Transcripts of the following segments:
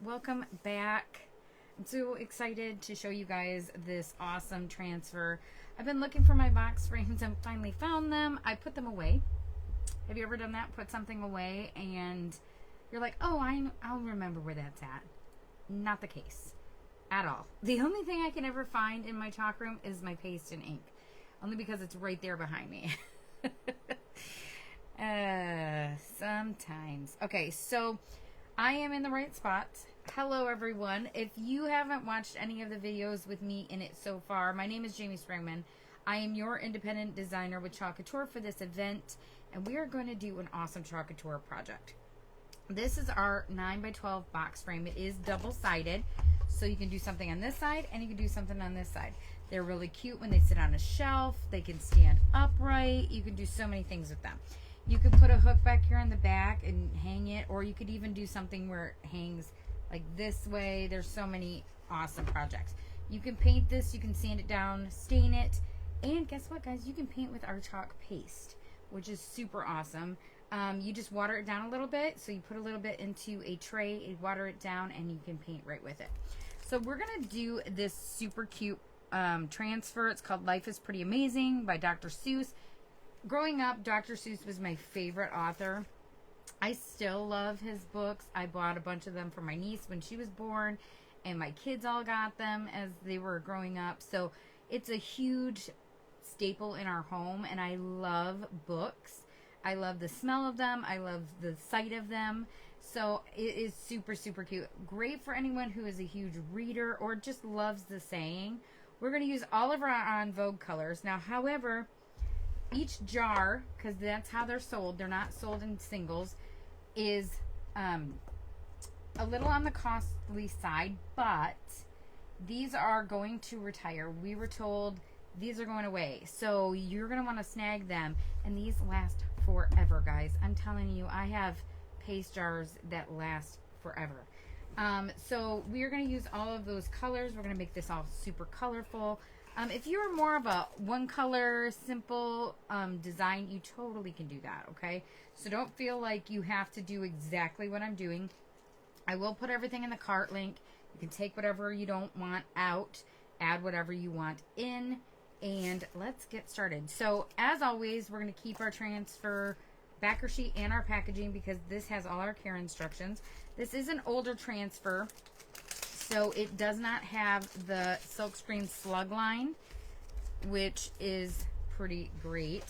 welcome back. I'm so excited to show you guys this awesome transfer. I've been looking for my box frames and finally found them. I put them away. Have you ever done that? Put something away and you're like, oh, I'll remember where that's at. Not the case at all. The only thing I can ever find in my chalk room is my paste and ink, only because it's right there behind me. Sometimes. Okay, so I am in the right spot. Hello, everyone. If you haven't watched any of the videos with me in it so far, my name is Jamie Springman. I am your independent designer with Couture for this event, and we are going to do an awesome Couture project. This is our 9x12 box frame. It is double-sided, so you can do something on this side and you can do something on this side. They're really cute when they sit on a shelf. They can stand upright. You can do so many things with them. You could put a hook back here in the back and hang it, or you could even do something where it hangs like this way. There's so many awesome projects. You can paint this, you can sand it down, stain it, and guess what, guys? You can paint with our chalk paste, which is super awesome. You just water it down a little bit. So you put a little bit into a tray, you water it down, and you can paint right with it. So we're gonna do this super cute transfer. It's called Life is Pretty Amazing by Dr. Seuss. Growing up, Dr. Seuss was my favorite author. I still love his books. I bought a bunch of them for my niece when she was born, and my kids all got them as they were growing up. So it's a huge staple in our home, and I love books. I love the smell of them. I love the sight of them. So it is super, super cute. Great for anyone who is a huge reader or just loves the saying. We're going to use all of our On Vogue colors. Now, however, each jar, because that's how they're sold, they're not sold in singles, is a little on the costly side, but these are going to retire. We were told these are going away, so you're going to want to snag them, and these last forever, guys. I'm telling you, I have paste jars that last forever. So we are going to use all of those colors. We're going to make this all super colorful. If you're more of a one color, simple design, you totally can do that, okay? So don't feel like you have to do exactly what I'm doing. I will put everything in the cart link. You can take whatever you don't want out, add whatever you want in, and let's get started. So as always, we're going to keep our transfer backer sheet and our packaging because this has all our care instructions. This is an older transfer, so it does not have the silkscreen slug line, which is pretty great.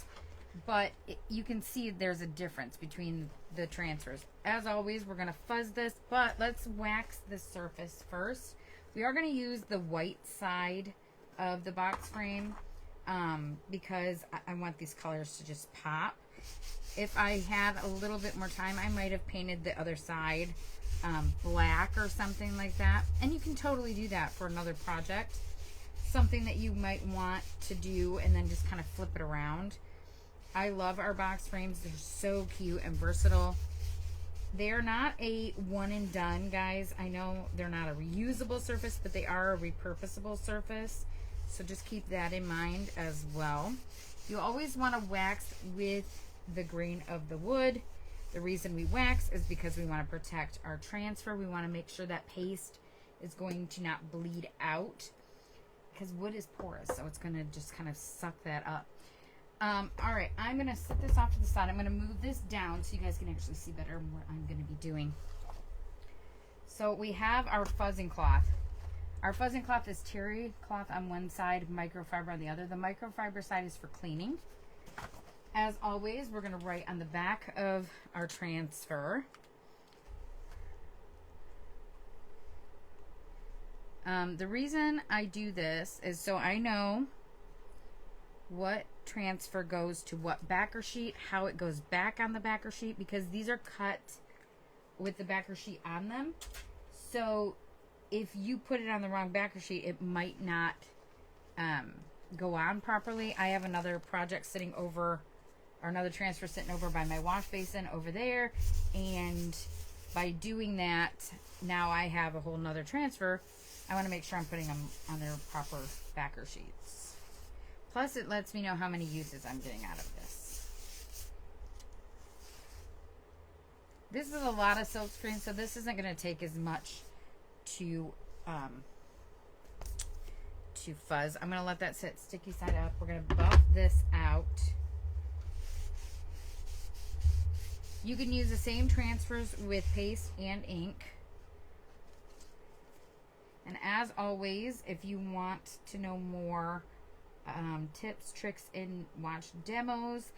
But you can see there's a difference between the transfers. As always, we're going to fuzz this, but let's wax the surface first. We are going to use the white side of the box frame because I want these colors to just pop. If I had a little bit more time, I might have painted the other side black or something like that. And you can totally do that for another project. Something that you might want to do and then just kind of flip it around. I love our box frames. They're so cute and versatile. They are not a one and done, guys. I know they're not a reusable surface, but they are a repurposable surface. So just keep that in mind as well. You always want to wax with the grain of the wood. The reason we wax is because we want to protect our transfer. We want to make sure that paste is going to not bleed out because wood is porous, so it's going to just kind of suck that up. All right, I'm going to set this off to the side. I'm going to move this down so you guys can actually see better what I'm going to be doing. So we have our fuzzing cloth. Our fuzzing cloth is terry cloth on one side, microfiber on the other. The microfiber side is for cleaning. As always, we're going to write on the back of our transfer. The reason I do this is so I know what transfer goes to what backer sheet, how it goes back on the backer sheet, because these are cut with the backer sheet on them. So if you put it on the wrong backer sheet, it might not go on properly. I have another project sitting over, or another transfer sitting over by my wash basin over there, and by doing that, now I have a whole nother transfer. I want to make sure I'm putting them on their proper backer sheets. Plus, it lets me know how many uses I'm getting out of this. This is a lot of silkscreen, so this isn't going to take as much to fuzz. I'm going to let that sit sticky side up. We're going to buff this out. You can use the same transfers with paste and ink. And as always, if you want to know more tips, tricks, and watch demos,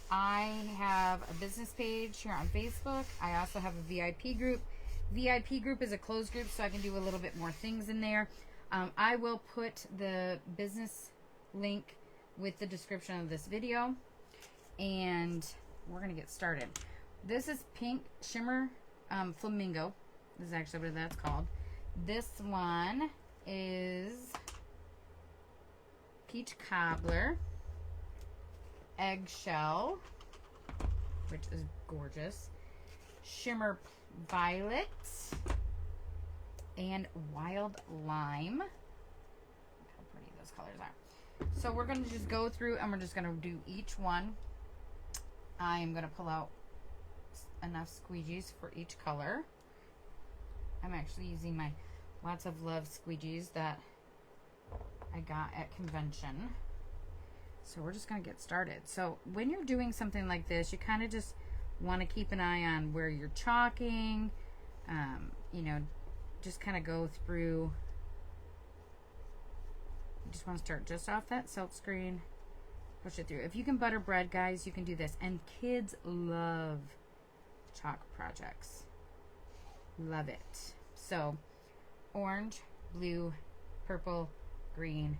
I have a business page here on Facebook. I also have a VIP group. VIP group is a closed group, so I can do a little bit more things in there. I will put the business link with the description of this video. And we're going to get started. This is Pink Shimmer Flamingo. This is actually what that's called. This one is Peach Cobbler, Eggshell, which is gorgeous, Shimmer Violet, and Wild Lime. Look how pretty those colors are. So we're going to just go through and we're just going to do each one. I am going to pull out enough squeegees for each color. I'm actually using my Lots of Love squeegees that I got at convention. So we're just going to get started. So when you're doing something like this, you kind of just want to keep an eye on where you're chalking. You know, just kind of go through. You just want to start just off that silk screen. Push it through. If you can butter bread, guys, you can do this. And kids love chalk projects. Love it. So orange, blue, purple, green.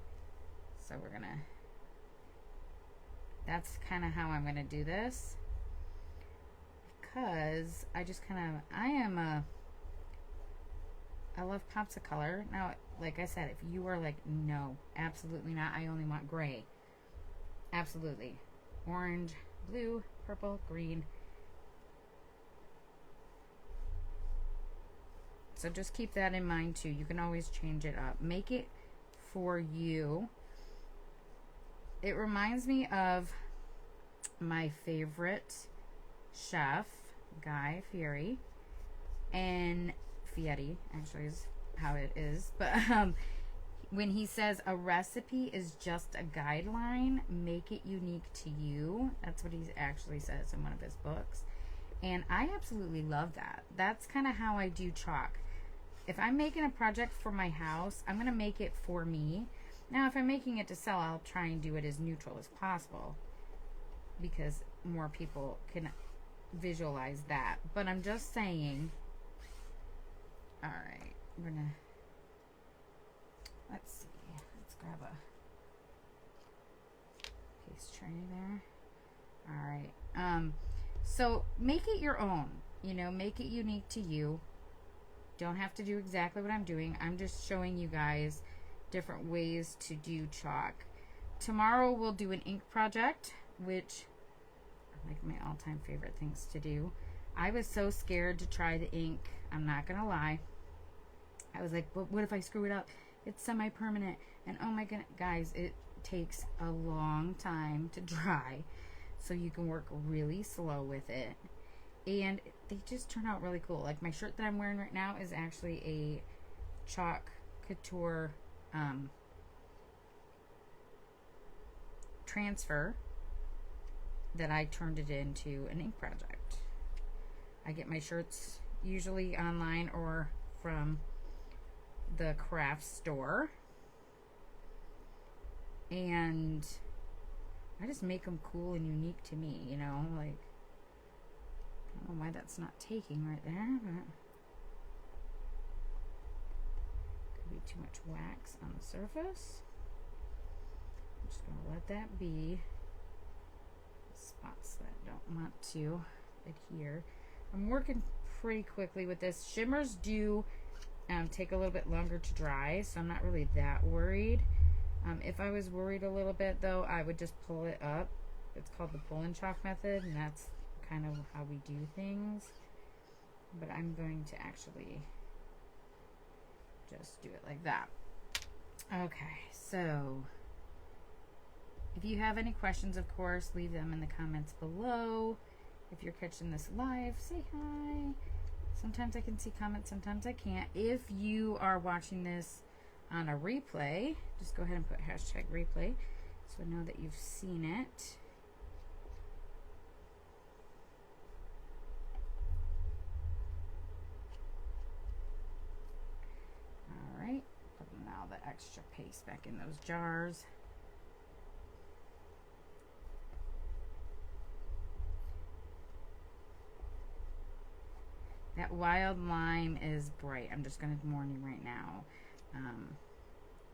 So we're gonna, that's kind of how I'm gonna do this, because I just kind of, I love pops of color. Now, like I said, if you are like, no, absolutely not, I only want gray, absolutely. Orange, blue, purple, green. So just keep that in mind too. You can always change it up. Make it for you. It reminds me of my favorite chef, Guy Fieri. And Fieri, actually, is how it is. But when he says a recipe is just a guideline, make it unique to you. That's what he actually says in one of his books. And I absolutely love that. That's kind of how I do chalk. If I'm making a project for my house, I'm going to make it for me. Now, if I'm making it to sell, I'll try and do it as neutral as possible, because more people can visualize that. But I'm just saying, all right, we're going to, let's see, let's grab a paste tray there. All right. So make it your own, you know, make it unique to you. Don't have to do exactly what I'm doing. I'm just showing you guys different ways to do chalk. Tomorrow we'll do an ink project, which are like my all-time favorite things to do. I was so scared to try the ink. I'm not going to lie. I was like, what if I screw it up? It's semi-permanent. And oh my goodness, guys, it takes a long time to dry. So you can work really slow with it. And they just turn out really cool. Like my shirt that I'm wearing right now is actually a chalk couture transfer that I turned it into an ink project. I get my shirts usually online or from the craft store. And I just make them cool and unique to me, you know, like, I don't know why that's not taking right there, but could be too much wax on the surface. I'm just going to let that be. Spots that don't want to adhere. I'm working pretty quickly with this. Shimmers do take a little bit longer to dry, so I'm not really that worried. If I was worried a little bit, though, I would just pull it up. It's called the pull and chalk method, and that's kind of how we do things. But I'm going to actually just do it like that. Okay, so if you have any questions, of course, leave them in the comments below. If you're catching this live, say hi. Sometimes I can see comments, sometimes I can't. If you are watching this on a replay, just go ahead and put hashtag replay so I know that you've seen it. Alright, put now the extra paste back in those jars. That wild lime is bright. I'm just going to warn you right now.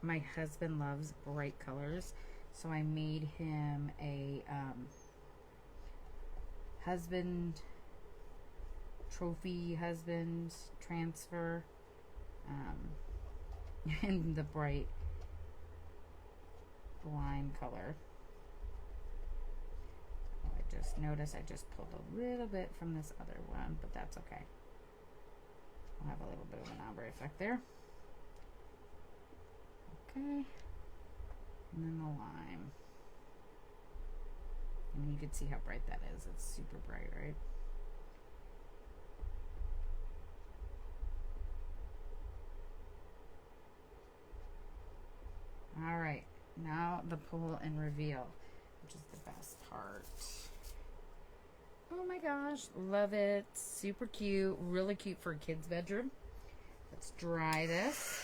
My husband loves bright colors, so I made him a trophy husband transfer in the bright lime color. Oh, I just noticed I just pulled a little bit from this other one, but that's okay. I'll have a little bit of an ombre effect there. Okay. And then the lime. I mean, you can see how bright that is. It's super bright, right? All right. Now the pull and reveal, which is the best part. Oh my gosh, love it. Super cute, really cute for a kid's bedroom. Let's dry this.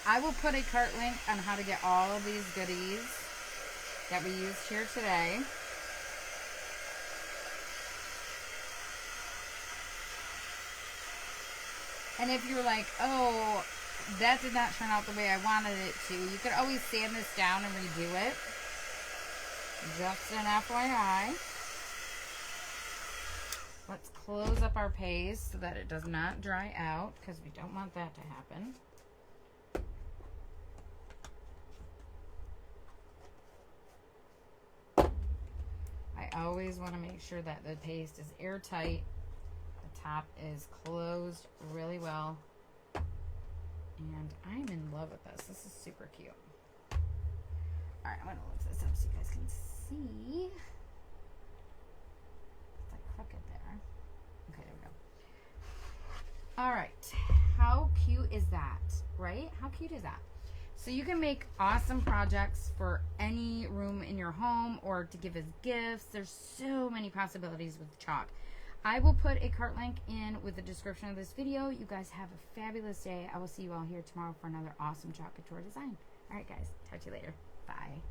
I will put a cart link on how to get all of these goodies that we used here today. And if you're like, oh, that did not turn out the way I wanted it to, you could always sand this down and redo it. Just an FYI. Let's close up our paste so that it does not dry out, because we don't want that to happen. I always want to make sure that the paste is airtight. The top is closed really well. And I'm in love with this. This is super cute. Alright, I'm going to lift this up so you guys can see. It's like crooked there. Okay, there we go. Alright, how cute is that? Right? How cute is that? So you can make awesome projects for any room in your home or to give as gifts. There's so many possibilities with chalk. I will put a cart link in with the description of this video. You guys have a fabulous day. I will see you all here tomorrow for another awesome chalk couture design. Alright guys, talk to you later. Bye.